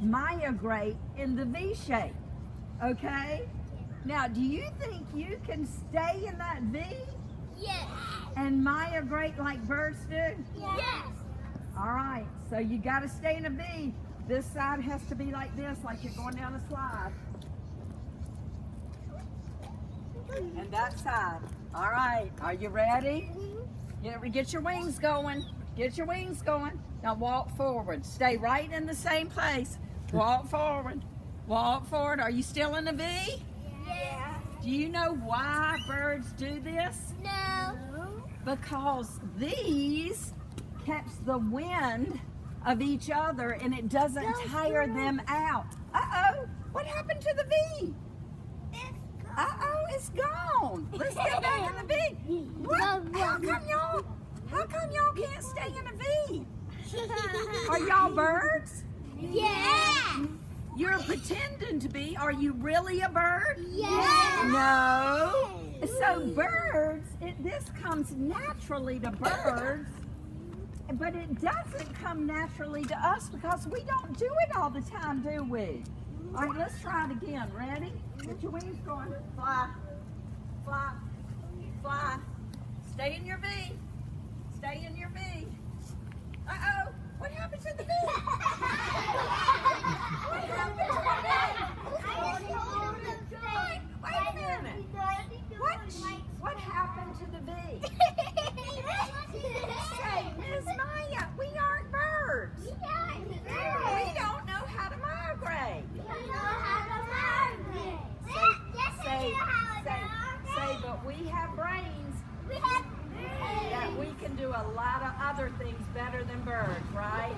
migrate in the V shape, okay? Now, do you think you can stay in that V? Yes. And migrate like birds do? Yes. All right, so you got to stay in a V. This side has to be like this, like you're going down a slide. And that side. All right, are you ready? Get your wings going. Get your wings going. Now walk forward. Stay right in the same place. Walk forward. Walk forward. Are you still in a V? Yeah. Do you know why birds do this? No. Because these catch the wind of each other and it doesn't tire them out. Uh-oh, what happened to the V? Uh-oh, it's gone. Let's get back in the V. What? How come y'all can't stay in a V? Are y'all birds? Yeah. You're pretending to be. Are you really a bird? Yeah. No. So birds, this comes naturally to birds, but it doesn't come naturally to us because we don't do it all the time, do we? All right, let's try it again. Ready? Get your wings going. Fly, fly, fly. Stay in your V. Stay in your V. Uh-oh, what happened to the V? What happened to the V? Wait a minute. What happened to the V? Say, Ms. Maya, we aren't birds. We don't know how to migrate. Say, but we have brains that we can do a lot of other things better than birds, right?